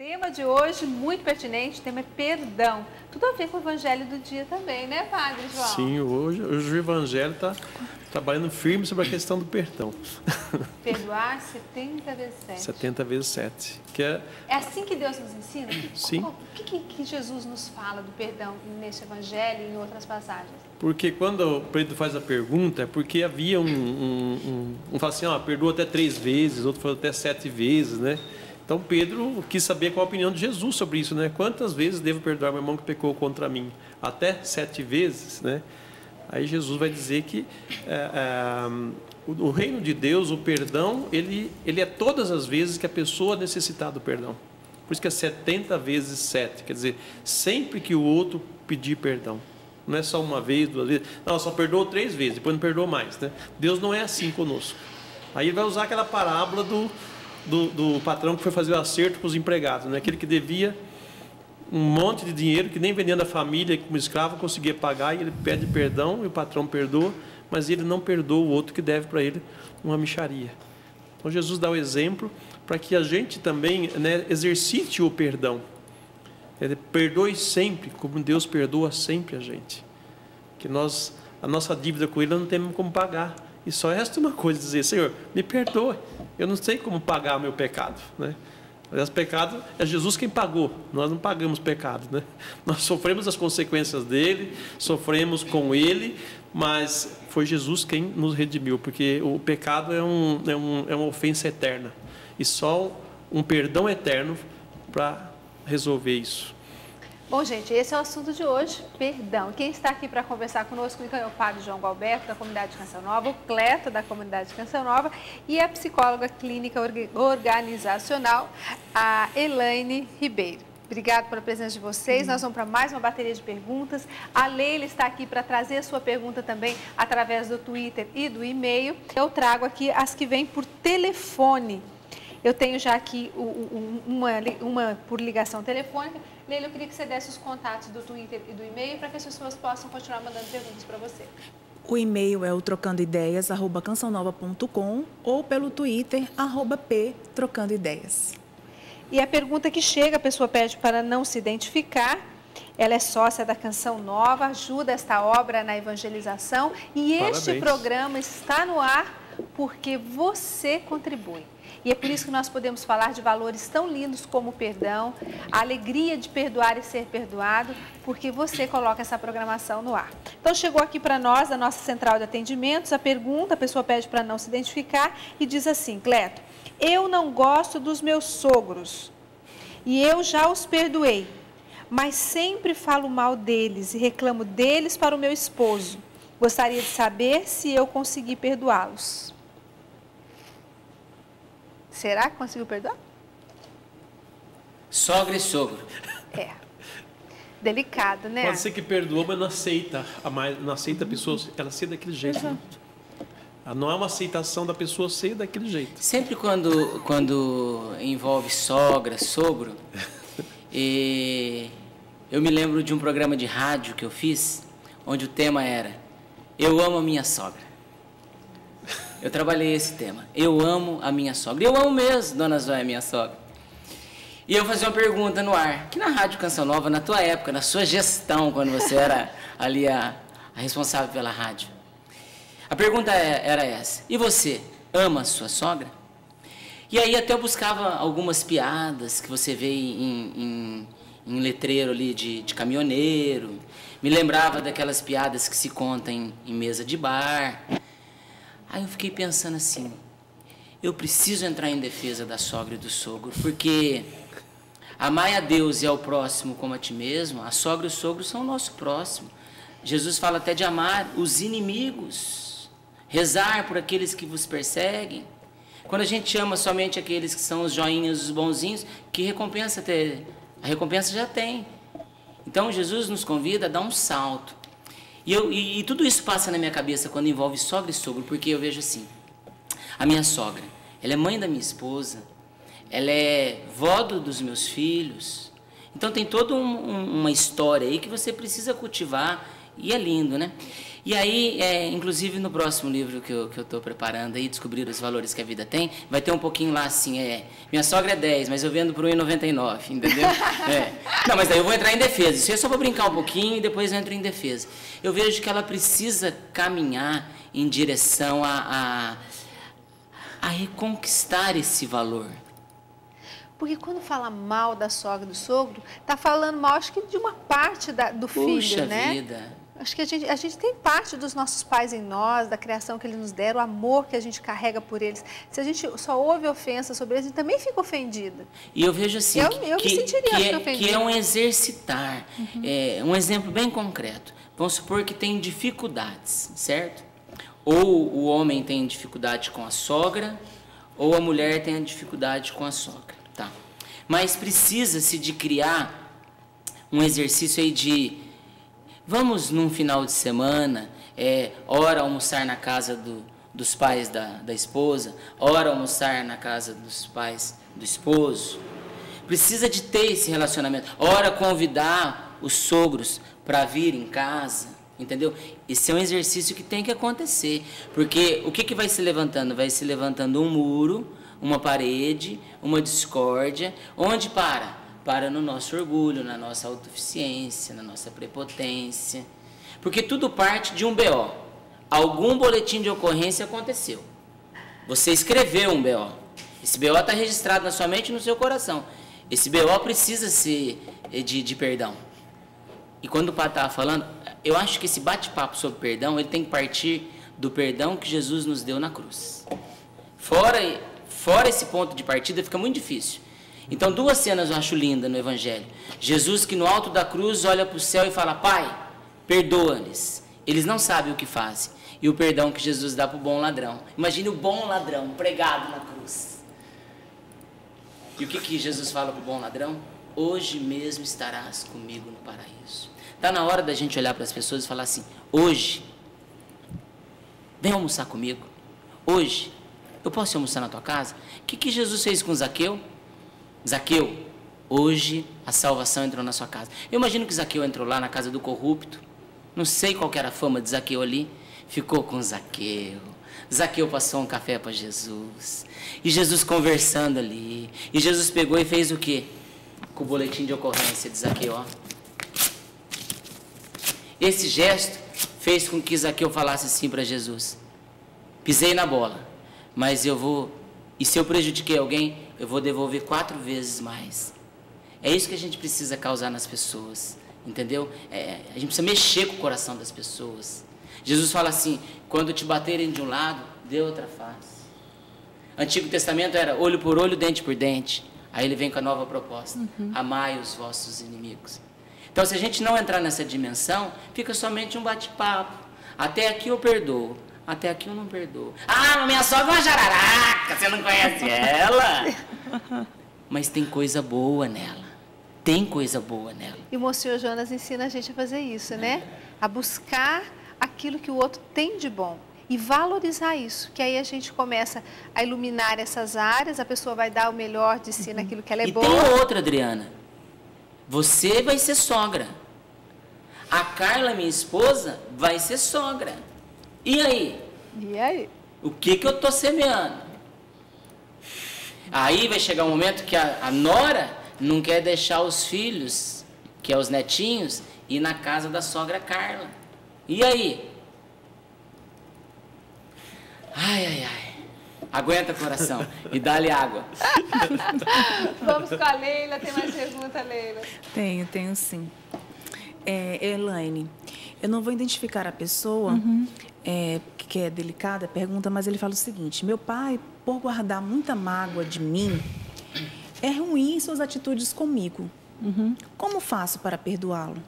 Tema de hoje, muito pertinente, o tema é perdão. Tudo a ver com o evangelho do dia também, né, Padre João? Sim, hoje o evangelho está trabalhando firme sobre a questão do perdão. Perdoar 70 vezes 7. 70 vezes 7. É assim que Deus nos ensina? Sim. O que Jesus nos fala do perdão nesse evangelho e em outras passagens? Porque quando o Pedro faz a pergunta, é porque havia um fala assim, perdoa até 3 vezes, outro falou até 7 vezes, né? Então Pedro quis saber qual a opinião de Jesus sobre isso, né? Quantas vezes devo perdoar meu irmão que pecou contra mim? Até 7 vezes, né? Aí Jesus vai dizer que o reino de Deus, o perdão, ele é todas as vezes que a pessoa necessitar do perdão. Por isso que é 70 vezes 7, quer dizer, sempre que o outro pedir perdão. Não é só uma vez, 2 vezes. Não, só perdoou 3 vezes, depois não perdoou mais, né? Deus não é assim conosco. Aí ele vai usar aquela parábola do patrão que foi fazer o acerto com os empregados, né? Aquele que devia um monte de dinheiro, que nem vendendo a família como escravo conseguia pagar, e ele pede perdão e o patrão perdoa, mas ele não perdoa o outro que deve para ele uma mixaria. Então Jesus dá o exemplo para que a gente também, né, exercite o perdão. Ele perdoe sempre, como Deus perdoa sempre a gente. Que a nossa dívida com Ele não temos como pagar. E só resta uma coisa, dizer, Senhor, me perdoe. Eu não sei como pagar o meu pecado, né? Aliás, pecado é Jesus quem pagou. Nós não pagamos pecado, né? Nós sofremos as consequências dele, sofremos com ele, mas foi Jesus quem nos redimiu, porque o pecado é uma ofensa eterna. E só um perdão eterno para resolver isso. Bom, gente, esse é o assunto de hoje, perdão. Quem está aqui para conversar conosco é o Padre João Galberto, da Comunidade de Canção Nova, o Cleto, da Comunidade de Canção Nova, e a psicóloga clínica organizacional, a Elaine Ribeiro. Obrigada pela presença de vocês. Nós vamos para mais uma bateria de perguntas. A Leila está aqui para trazer a sua pergunta também através do Twitter e do e-mail. Eu trago aqui as que vêm por telefone. Eu tenho já aqui uma por ligação telefônica. Leila, eu queria que você desse os contatos do Twitter e do e-mail para que as pessoas possam continuar mandando perguntas para você. O e-mail é o trocandoideias@cançãonova.com ou pelo Twitter, @p_trocandoideias. E a pergunta que chega, a pessoa pede para não se identificar. Ela é sócia da Canção Nova, ajuda esta obra na evangelização. E este programa está no ar porque você contribui. E é por isso que nós podemos falar de valores tão lindos como o perdão, a alegria de perdoar e ser perdoado, porque você coloca essa programação no ar. Então, chegou aqui para nós, da nossa central de atendimentos, a pergunta, a pessoa pede para não se identificar e diz assim, Cleto, eu não gosto dos meus sogros e eu já os perdoei, mas sempre falo mal deles e reclamo deles para o meu esposo. Gostaria de saber se eu consegui perdoá-los. Será que conseguiu perdoar? Sogra e sogro. É. Delicado, né? Pode ser que perdoou, mas não aceita a pessoa, ela ser daquele jeito. Né? Não é uma aceitação da pessoa ser daquele jeito. Sempre quando envolve sogra, sogro, eu me lembro de um programa de rádio que eu fiz, onde o tema era Eu amo a minha sogra. Eu trabalhei esse tema. Eu amo a minha sogra. Eu amo mesmo, dona Zóia, minha sogra. E eu fazia uma pergunta no ar, que na Rádio Canção Nova, na tua época, na sua gestão, quando você era ali a responsável pela rádio. A pergunta era essa. E você, ama a sua sogra? E aí até eu buscava algumas piadas que você vê em letreiro ali de caminhoneiro. Me lembrava daquelas piadas que se contam em mesa de bar. Aí eu fiquei pensando assim, eu preciso entrar em defesa da sogra e do sogro, porque amai a Deus e ao próximo como a ti mesmo, a sogra e o sogro são o nosso próximo. Jesus fala até de amar os inimigos, rezar por aqueles que vos perseguem. Quando a gente ama somente aqueles que são os joinhas, os bonzinhos, que recompensa ter? A recompensa já tem. Então Jesus nos convida a dar um salto. E tudo isso passa na minha cabeça quando envolve sogra e sogro, porque eu vejo assim, a minha sogra, ela é mãe da minha esposa, ela é vó dos meus filhos, então tem toda uma história aí que você precisa cultivar, e é lindo, né? E aí, inclusive no próximo livro que eu estou preparando aí, Descobrir os Valores que a Vida Tem, vai ter um pouquinho lá assim, minha sogra é 10, mas eu vendo por 1,99, entendeu? Não, mas daí eu vou entrar em defesa. Isso é só para brincar um pouquinho e depois eu entro em defesa. Eu vejo que ela precisa caminhar em direção a reconquistar esse valor. Porque quando fala mal da sogra e do sogro, está falando mal, acho que de uma parte do filho, né? Puxa vida! Acho que a gente tem parte dos nossos pais em nós, da criação que eles nos deram, o amor que a gente carrega por eles. Se a gente só ouve ofensa sobre eles, a gente também fica ofendida. E eu vejo assim, eu me sentiria ofendida. Que é um exercitar. Um exemplo bem concreto. Vamos supor que tem dificuldades, certo? Ou o homem tem dificuldade com a sogra, ou a mulher tem dificuldade com a sogra. Tá? Mas precisa-se de criar um exercício aí de... Vamos num final de semana, ora almoçar na casa dos pais da esposa, ora almoçar na casa dos pais do esposo. Precisa de ter esse relacionamento. Ora convidar os sogros para vir em casa, entendeu? Esse é um exercício que tem que acontecer. Porque o que vai se levantando? Vai se levantando um muro, uma parede, uma discórdia, onde para no nosso orgulho, na nossa autossuficiência, na nossa prepotência. Porque tudo parte de um BO. Algum boletim de ocorrência aconteceu. Você escreveu um BO. Esse BO está registrado na sua mente e no seu coração. Esse BO precisa ser de perdão. E quando o Padre estava falando, eu acho que esse bate-papo sobre perdão, ele tem que partir do perdão que Jesus nos deu na cruz. Fora esse ponto de partida, fica muito difícil. Então, duas cenas eu acho lindas no Evangelho. Jesus que no alto da cruz olha para o céu e fala, Pai, perdoa-lhes, eles não sabem o que fazem. E o perdão que Jesus dá para o bom ladrão. Imagine o bom ladrão pregado na cruz. E o que Jesus fala para o bom ladrão? Hoje mesmo estarás comigo no paraíso. Está na hora da gente olhar para as pessoas e falar assim, hoje, vem almoçar comigo. Hoje, eu posso almoçar na tua casa? O que Jesus fez com Zaqueu? Zaqueu, hoje a salvação entrou na sua casa. Eu imagino que Zaqueu entrou lá na casa do corrupto. Não sei qual que era a fama de Zaqueu ali. Ficou com Zaqueu. Zaqueu passou um café para Jesus. E Jesus conversando ali. E Jesus pegou e fez o quê? Com o boletim de ocorrência de Zaqueu, ó. Esse gesto fez com que Zaqueu falasse assim para Jesus. Pisei na bola, mas eu vou... E se eu prejudiquei alguém, eu vou devolver 4 vezes mais. É isso que a gente precisa causar nas pessoas, entendeu? A gente precisa mexer com o coração das pessoas. Jesus fala assim, quando te baterem de um lado, dê outra face. Antigo Testamento era olho por olho, dente por dente. Aí ele vem com a nova proposta, amai os vossos inimigos. Então, se a gente não entrar nessa dimensão, fica somente um bate-papo. Até aqui eu perdoo. Até aqui eu não perdoo. Ah, minha sogra é uma jararaca, você não conhece ela? Mas tem coisa boa nela. Tem coisa boa nela. E o Monsenhor Jonas ensina a gente a fazer isso, né? A buscar aquilo que o outro tem de bom. E valorizar isso. Que aí a gente começa a iluminar essas áreas, a pessoa vai dar o melhor de si naquilo que ela é boa. E tem outra, Adriana. Você vai ser sogra. A Carla, minha esposa, vai ser sogra. E aí? E aí? O que eu estou semeando? Aí vai chegar um momento que a nora não quer deixar os filhos, que é os netinhos, ir na casa da sogra Carla. E aí? Ai. Aguenta, coração. E dá-lhe água. Vamos com a Leila. Tem mais pergunta, Leila? Tenho sim. Elaine, eu não vou identificar a pessoa... que é delicada a pergunta, mas ele fala o seguinte, meu pai, por guardar muita mágoa de mim, é ruim suas atitudes comigo. Como faço para perdoá-lo?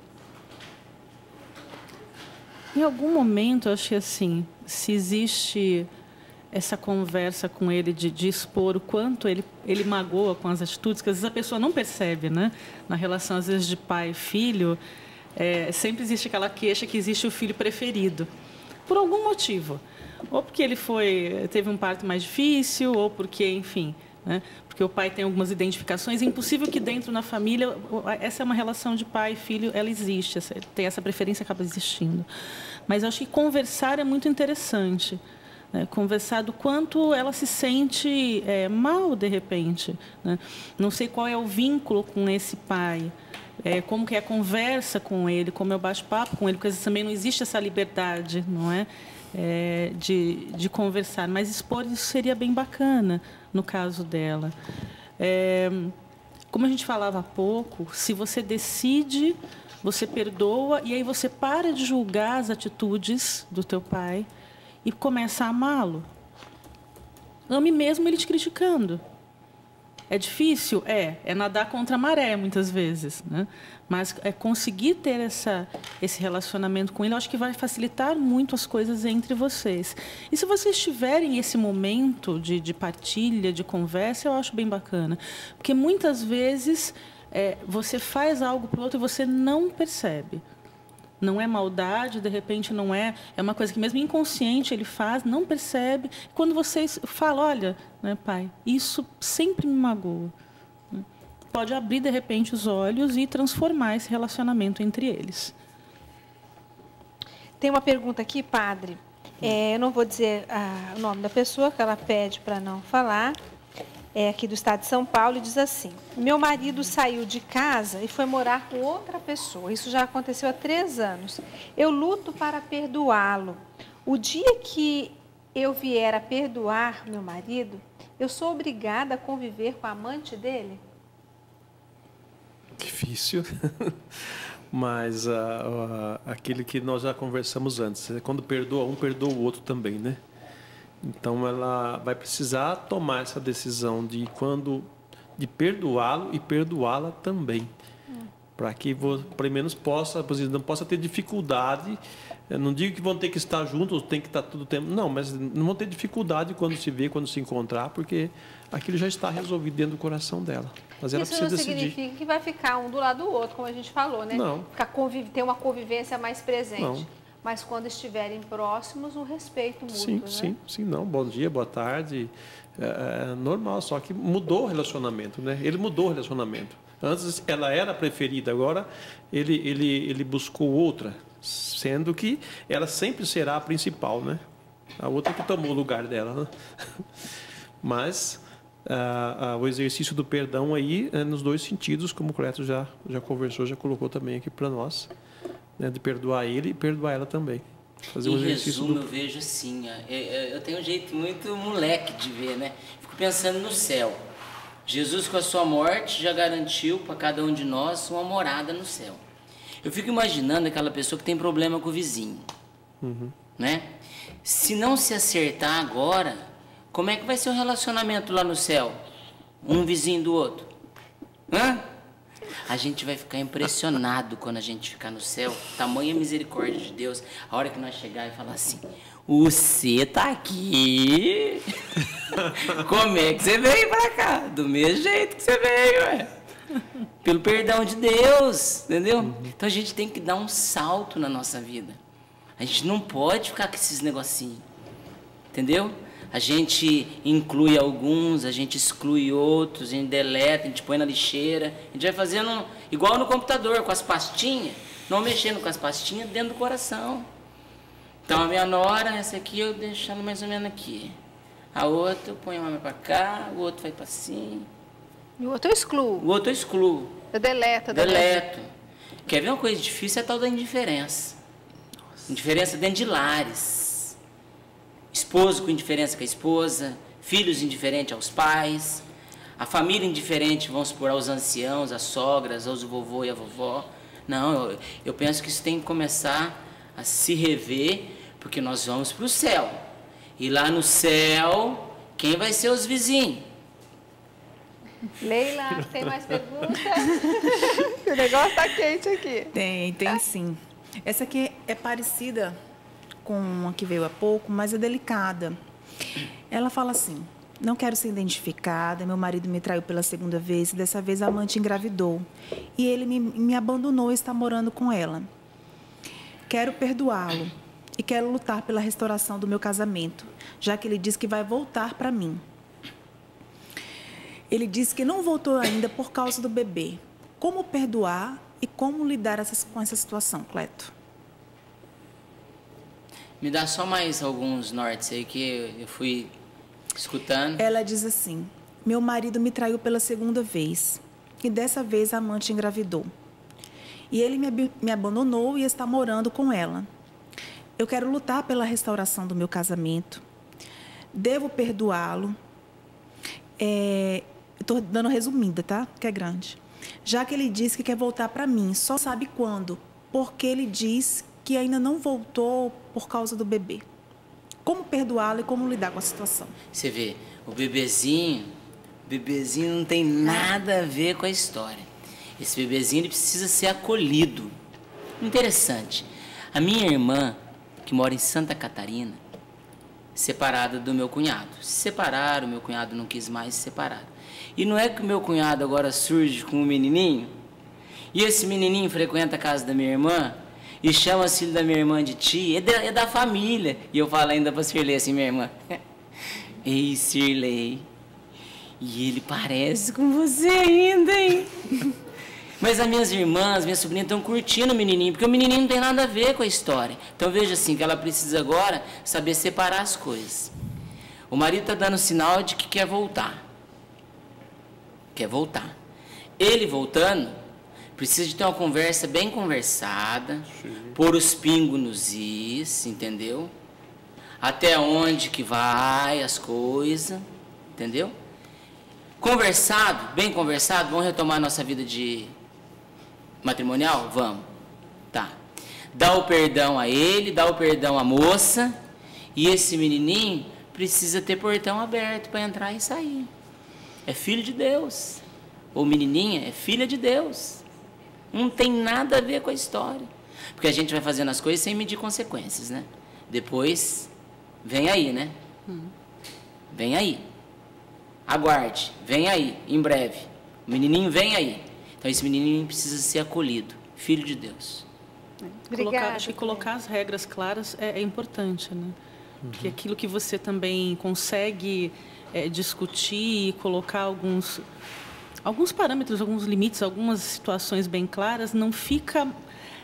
Em algum momento, eu acho que assim, se existe essa conversa com ele de expor o quanto ele magoa com as atitudes, que às vezes a pessoa não percebe, né? Na relação, às vezes, de pai e filho, sempre existe aquela queixa que existe o filho preferido. Por algum motivo. Ou porque ele teve um parto mais difícil, ou porque, enfim, né? Porque o pai tem algumas identificações. É impossível que dentro da família, essa é uma relação de pai e filho, ela existe, tem essa preferência, acaba existindo. Mas acho que conversar é muito interessante, né? Conversar do quanto ela se sente mal, de repente, né? Não sei qual é o vínculo com esse pai, como que é a conversa com ele, como é o bate-papo com ele, porque às vezes também não existe essa liberdade, não é? De conversar, mas expor isso seria bem bacana no caso dela. Como a gente falava há pouco, se você decide, você perdoa e aí você para de julgar as atitudes do teu pai e começa a amá-lo. Ame mesmo ele te criticando. É difícil? É nadar contra a maré, muitas vezes, né? Mas conseguir ter esse relacionamento com ele, eu acho que vai facilitar muito as coisas entre vocês. E se vocês tiverem esse momento de partilha, de conversa, eu acho bem bacana. Porque muitas vezes você faz algo para o outro e você não percebe. Não é maldade, de repente não é uma coisa que mesmo inconsciente ele faz, não percebe. Quando vocês falam, olha, né, pai, isso sempre me magoa. Pode abrir, de repente, os olhos e transformar esse relacionamento entre eles. Tem uma pergunta aqui, padre. Eu não vou dizer o nome da pessoa, que ela pede para não falar. É aqui do estado de São Paulo e diz assim: meu marido saiu de casa e foi morar com outra pessoa. Isso já aconteceu há 3 anos. Eu luto para perdoá-lo. O dia que eu vier a perdoar meu marido, eu sou obrigada a conviver com a amante dele? Difícil, mas aquele que nós já conversamos antes, quando perdoa um, perdoa o outro também, né? Então ela vai precisar tomar essa decisão de perdoá-lo e perdoá-la também, para que pelo menos não possa ter dificuldade. Eu não digo que vão ter que estar juntos, tem que estar todo o tempo, não, mas não vão ter dificuldade quando se ver, quando se encontrar, porque aquilo já está resolvido dentro do coração dela. Mas ela precisa decidir. Isso não significa que vai ficar um do lado do outro, como a gente falou, né? Não. Ter uma convivência mais presente. Não. Mas quando estiverem próximos, o respeito mútuo, Sim, não. Bom dia, boa tarde. É normal, só que mudou o relacionamento, né? Ele mudou o relacionamento. Antes ela era a preferida, agora ele buscou outra, sendo que ela sempre será a principal, né? A outra que tomou o lugar dela, né? Mas o exercício do perdão aí é nos 2 sentidos, como o Cleto já conversou, já colocou também aqui para nós, né? De perdoar ele e perdoar ela também. Fazer em resumo, eu vejo assim, eu tenho um jeito muito moleque de ver, né? Fico pensando no céu. Jesus, com a sua morte, já garantiu para cada um de nós uma morada no céu. Eu fico imaginando aquela pessoa que tem problema com o vizinho, né? Se não se acertar agora, como é que vai ser o relacionamento lá no céu? Um vizinho do outro? A gente vai ficar impressionado quando a gente ficar no céu. Tamanha misericórdia de Deus. A hora que nós chegar e falar assim: você tá aqui? Como é que você veio pra cá? Do mesmo jeito que você veio, pelo perdão de Deus, entendeu? Então a gente tem que dar um salto na nossa vida. A gente não pode ficar com esses negocinhos, entendeu? A gente inclui alguns, a gente exclui outros, a gente deleta, a gente põe na lixeira. A gente vai fazendo igual no computador, com as pastinhas, não mexendo com as pastinhas dentro do coração. Então a minha nora, essa aqui eu deixo ela mais ou menos aqui. A outra eu ponho uma para cá, o outro vai para cima. E o outro eu excluo. O outro eu excluo. Eu deleto. Quer ver uma coisa difícil? É a tal da indiferença. Indiferença dentro de lares. Esposo com indiferença com a esposa, filhos indiferentes aos pais, a família indiferente, vamos supor, aos anciãos, às sogras, aos vovô e a vovó. Não, eu penso que isso tem que começar a se rever, porque nós vamos para o céu. E lá no céu, quem vai ser os vizinhos? Leila, tem mais perguntas? O negócio está quente aqui. Tem sim. Essa aqui é parecida com a que veio há pouco, mas é delicada. Ela fala assim: não quero ser identificada, meu marido me traiu pela 2ª vez, e dessa vez a amante engravidou. E ele me abandonou e está morando com ela. Quero perdoá-lo e quero lutar pela restauração do meu casamento, já que ele diz que vai voltar para mim. Ele disse que não voltou ainda por causa do bebê. Como perdoar e como lidar com essa situação, Cleto? Me dá só mais alguns nortes aí que eu fui escutando. Ela diz assim: meu marido me traiu pela segunda vez e dessa vez a amante engravidou. E ele me abandonou e está morando com ela. Eu quero lutar pela restauração do meu casamento. Devo perdoá-lo. Estou dando resumida, tá? Que é grande. Já que ele disse que quer voltar para mim, só sabe quando, porque ele diz que ainda não voltou por causa do bebê. Como perdoá-lo e como lidar com a situação? Você vê, o bebezinho não tem nada a ver com a história. Esse bebezinho ele precisa ser acolhido. Interessante. A minha irmã, que mora em Santa Catarina, separada do meu cunhado. Se separaram, meu cunhado não quis mais se separar. E não é que o meu cunhado agora surge com um menininho, e esse menininho frequenta a casa da minha irmã, e chama o filho da minha irmã de tia, é da família. E eu falo ainda pra Sirlei assim, minha irmã, ei, Sirlei, e ele parece com você ainda, hein? Mas as minhas irmãs, minhas sobrinhas estão curtindo o menininho, porque o menininho não tem nada a ver com a história. Então veja assim, que ela precisa agora saber separar as coisas. O marido está dando sinal de que quer voltar. Quer voltar. Ele voltando, precisa de ter uma conversa bem conversada, pôr os pingos nos is, entendeu? Até onde que vai as coisas, entendeu? Conversado, bem conversado, vamos retomar nossa vida de matrimonial? Vamos. Tá. Dá o perdão a ele, dá o perdão à moça, e esse menininho precisa ter portão aberto para entrar e sair. É filho de Deus. Ou menininha é filha de Deus. Não tem nada a ver com a história. Porque a gente vai fazendo as coisas sem medir consequências, né? Depois, vem aí, né? Vem aí. Aguarde, vem aí, em breve. O menininho vem aí. Então, esse menininho precisa ser acolhido. Filho de Deus. Obrigada. Acho que colocar as regras claras é importante, né? Que aquilo que você também consegue discutir e colocar alguns parâmetros, alguns limites, algumas situações bem claras, não fica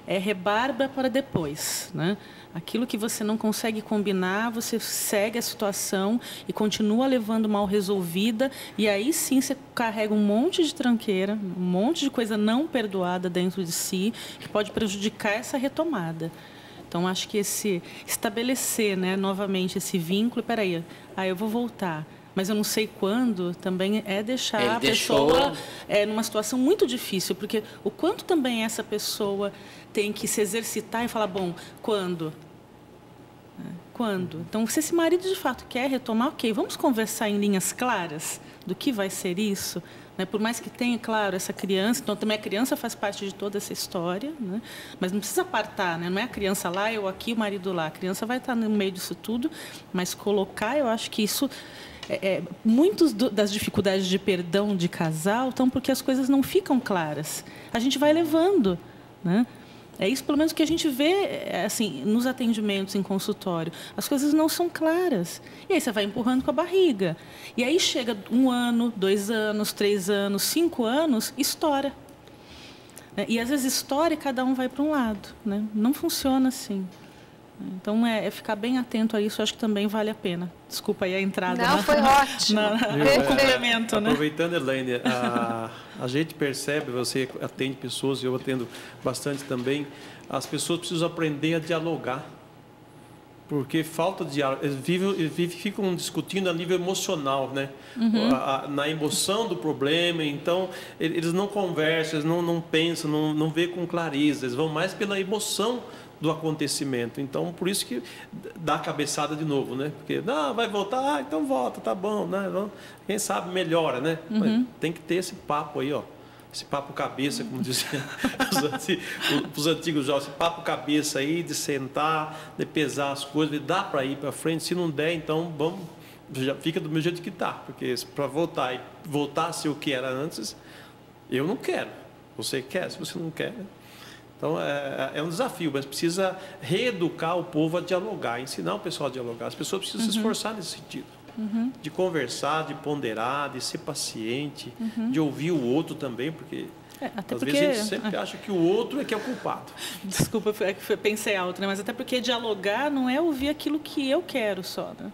rebarba para depois, né? Aquilo que você não consegue combinar, você segue a situação e continua levando mal resolvida, e aí sim você carrega um monte de tranqueira, um monte de coisa não perdoada dentro de si, que pode prejudicar essa retomada. Então, acho que estabelecer, né, novamente esse vínculo, peraí, eu vou voltar, mas eu não sei quando, também é deixar a pessoa numa situação muito difícil, porque o quanto também essa pessoa tem que se exercitar e falar, bom, quando? Quando? Então, se esse marido de fato quer retomar, ok, vamos conversar em linhas claras do que vai ser isso, né? Por mais que tenha, claro, essa criança, então também a criança faz parte de toda essa história, né? Mas não precisa apartar, né? Não é a criança lá, eu aqui, o marido lá. A criança vai estar no meio disso tudo, mas colocar, eu acho que isso... muitas das dificuldades de perdão de casal estão porque as coisas não ficam claras. A gente vai levando, né? É isso, pelo menos, que a gente vê assim, nos atendimentos em consultório. As coisas não são claras. E aí você vai empurrando com a barriga. E aí chega 1 ano, 2 anos, 3 anos, 5 anos, estoura. E às vezes estoura e cada um vai para um lado, né? Não funciona assim. Então, ficar bem atento a isso, acho que também vale a pena. Desculpa aí a entrada. Não, foi ótimo. O complemento, né? Aproveitando, Elaine, a gente percebe, você atende pessoas, eu atendo bastante também, as pessoas precisam aprender a dialogar. Porque falta de diálogo, eles ficam discutindo a nível emocional, né? Na emoção do problema, então eles não conversam, eles não pensam, não vê com clareza, eles vão mais pela emoção do acontecimento. Então, por isso que dá a cabeçada de novo, né? Porque, não, vai voltar, então volta, tá bom, né? Quem sabe melhora, né? Mas tem que ter esse papo aí, ó. Esse papo cabeça, como diziam os antigos jovens, esse papo cabeça aí, de sentar, de pesar as coisas, de dar para ir para frente. Se não der, então, vamos, já fica do meu jeito que está. Porque para voltar a ser o que era antes, eu não quero. Você quer, se você não quer... Então, é um desafio, mas precisa reeducar o povo a dialogar, ensinar o pessoal a dialogar. As pessoas precisam se esforçar nesse sentido. De conversar, de ponderar, de ser paciente, de ouvir o outro também, porque às vezes a gente sempre acha que o outro é que é o culpado. Desculpa, pensei alto, né? Mas até porque dialogar não é ouvir aquilo que eu quero só, né?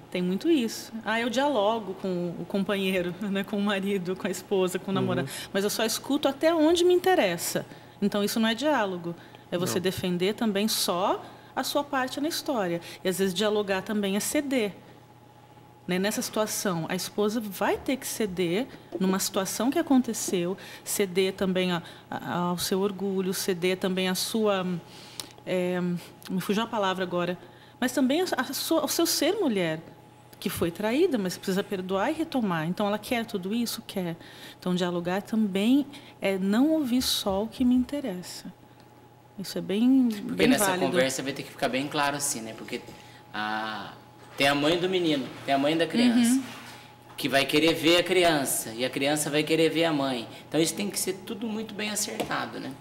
Tem muito isso. Eu dialogo com o companheiro, né? Com o marido, com a esposa, com o namorado, mas eu só escuto até onde me interessa. Então, isso não é diálogo. É você defender também só a sua parte na história. E, às vezes, dialogar também é ceder. Né? Nessa situação, a esposa vai ter que ceder numa situação que aconteceu, ceder também ao seu orgulho, ceder também à sua... me fugiu a palavra agora. Mas também ao seu ser mulher, que foi traída, mas precisa perdoar e retomar. Então, ela quer tudo isso? Quer. Então, dialogar também é não ouvir só o que me interessa. Isso é bem válido. Porque nessa conversa vai ter que ficar bem claro assim, né? Porque tem a mãe do menino, tem a mãe da criança, que vai querer ver a criança, e a criança vai querer ver a mãe. Então, isso tem que ser tudo muito bem acertado, né?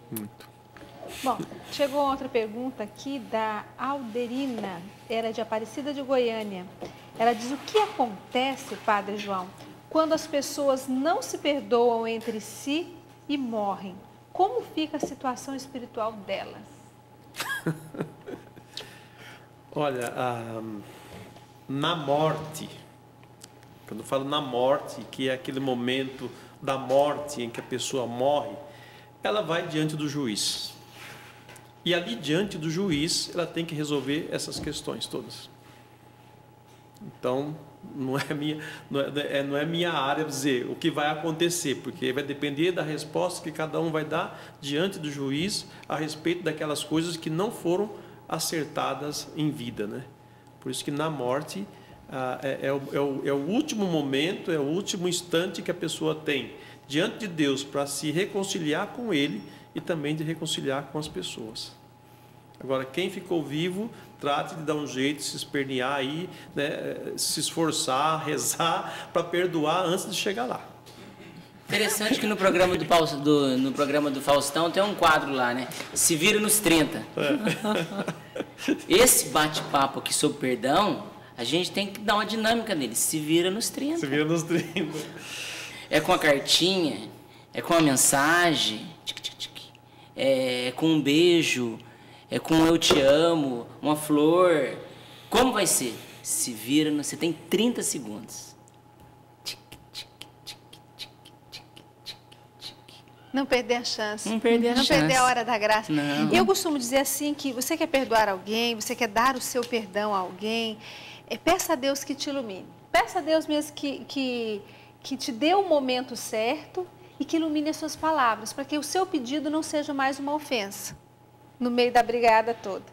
Muito. Bom, chegou outra pergunta aqui da Alderina, era de Aparecida de Goiânia. Ela diz: o que acontece, Padre João, quando as pessoas não se perdoam entre si e morrem? Como fica a situação espiritual delas? Olha, na morte, quando eu falo na morte, que é aquele momento da morte em que a pessoa morre, ela vai diante do juiz. E ali diante do juiz, ela tem que resolver essas questões todas. Então, não é minha área dizer o que vai acontecer, porque vai depender da resposta que cada um vai dar diante do juiz a respeito daquelas coisas que não foram acertadas em vida, né? Por isso que na morte é o último momento, é o último instante que a pessoa tem diante de Deus para se reconciliar com Ele e também de reconciliar com as pessoas. Agora, quem ficou vivo, trate de dar um jeito, se espernear aí, né, se esforçar, rezar para perdoar antes de chegar lá. Interessante que no programa do Faustão tem um quadro lá, né? Se vira nos 30. Esse bate-papo aqui sobre perdão, a gente tem que dar uma dinâmica nele. Se vira nos 30. Se vira nos 30. É com a cartinha, é com a mensagem, é com um beijo, é com eu te amo, uma flor. Como vai ser? Se vira, você tem 30 segundos. Não perder a chance. Não perder a chance. Não perder a hora da graça. Não. Eu costumo dizer assim que você quer perdoar alguém, você quer dar o seu perdão a alguém, peça a Deus que te ilumine. Peça a Deus mesmo que te dê o momento certo e que ilumine as suas palavras, para que o seu pedido não seja mais uma ofensa no meio da brigada toda.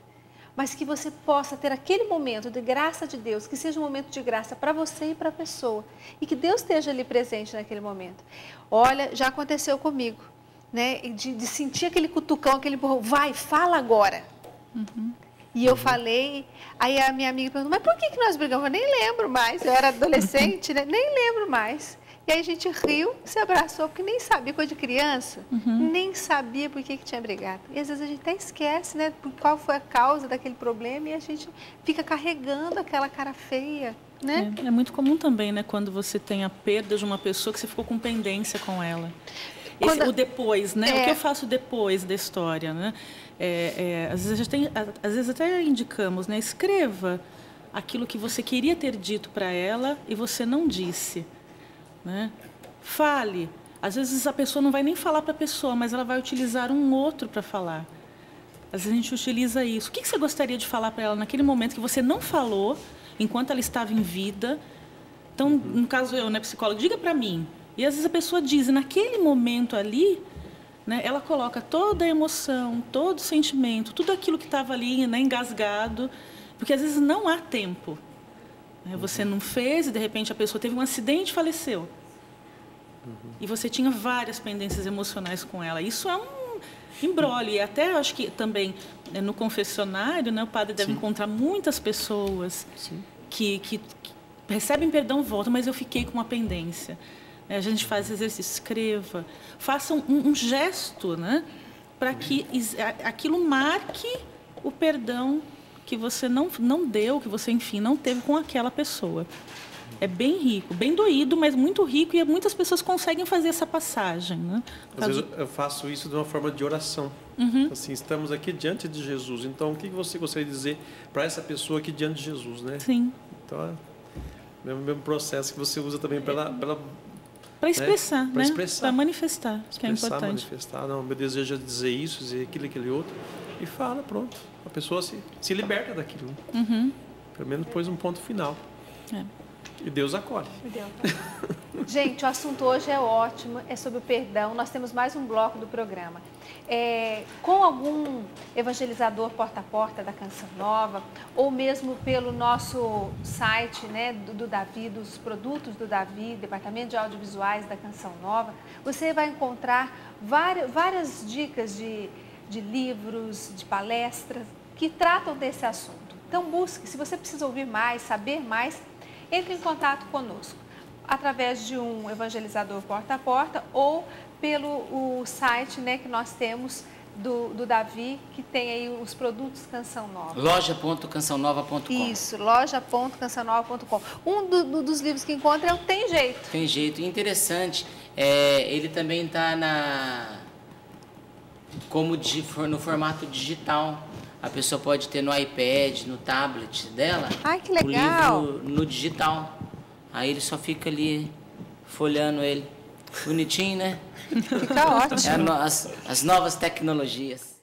Mas que você possa ter aquele momento de graça de Deus, que seja um momento de graça para você e para a pessoa. E que Deus esteja ali presente naquele momento. Olha, já aconteceu comigo, né? De sentir aquele cutucão, aquele empurrão. Vai, fala agora. E eu falei, aí a minha amiga perguntou, mas por que nós brigamos? Eu nem lembro mais, eu era adolescente, né? Nem lembro mais. E aí a gente riu, se abraçou, porque nem sabia, coisa de criança, nem sabia por que tinha brigado. E às vezes a gente até esquece, né, qual foi a causa daquele problema e a gente fica carregando aquela cara feia, né? É muito comum também, né, quando você tem a perda de uma pessoa que você ficou com pendência com ela. O depois, né? O que eu faço depois da história, né? Às vezes até indicamos, né? Escreva aquilo que você queria ter dito para ela e você não disse. Né? Fale. Às vezes a pessoa não vai nem falar para a pessoa, mas ela vai utilizar um outro para falar. Às vezes a gente utiliza isso. O que você gostaria de falar para ela naquele momento que você não falou, enquanto ela estava em vida? Então, no caso eu, né, psicóloga, diga para mim. E às vezes a pessoa diz, e naquele momento ali, né, ela coloca toda a emoção, todo o sentimento, tudo aquilo que estava ali, né, engasgado, porque às vezes não há tempo. Você não fez e, de repente, a pessoa teve um acidente e faleceu. E você tinha várias pendências emocionais com ela. Isso é um imbróglio. E até, eu acho que também, no confessionário, né, o padre deve encontrar muitas pessoas que recebem perdão e voltam, mas eu fiquei com uma pendência. A gente faz exercício, escreva. Faça um gesto, né, para que aquilo marque o perdão que você não deu, que você, enfim, não teve com aquela pessoa. É bem rico, bem doído, mas muito rico, e muitas pessoas conseguem fazer essa passagem, né? Às vezes eu faço isso de uma forma de oração. Assim, estamos aqui diante de Jesus. Então, o que você gostaria de dizer para essa pessoa aqui diante de Jesus, né? Sim. Então, é o mesmo processo que você usa também para expressar, para né? expressar, para manifestar, que é importante. Manifestar. Não, meu desejo é dizer isso, dizer aquilo, aquele outro, e fala, pronto. A pessoa se liberta daquilo. Pelo menos pôs um ponto final. E Deus acolhe. Gente, o assunto hoje é ótimo, é sobre o perdão. Nós temos mais um bloco do programa. Com algum evangelizador porta a porta da Canção Nova, ou mesmo pelo nosso site, né, do Davi, dos produtos do Davi, Departamento de Audiovisuais da Canção Nova, você vai encontrar várias dicas de livros, de palestras que tratam desse assunto. Então busque, se você precisa ouvir mais, saber mais, entre em contato conosco, através de um evangelizador porta a porta ou pelo site, né, que nós temos do Davi, que tem aí os produtos Canção Nova. loja.cançãonova.com. Isso, loja.cançãonova.com. Dos livros que encontra é o Tem Jeito. Tem Jeito. Interessante, ele também está no formato digital. A pessoa pode ter no iPad, no tablet dela, Ai, que legal. o livro no digital. Aí ele só fica ali folhando ele. Bonitinho, né? Fica ótimo. As novas tecnologias.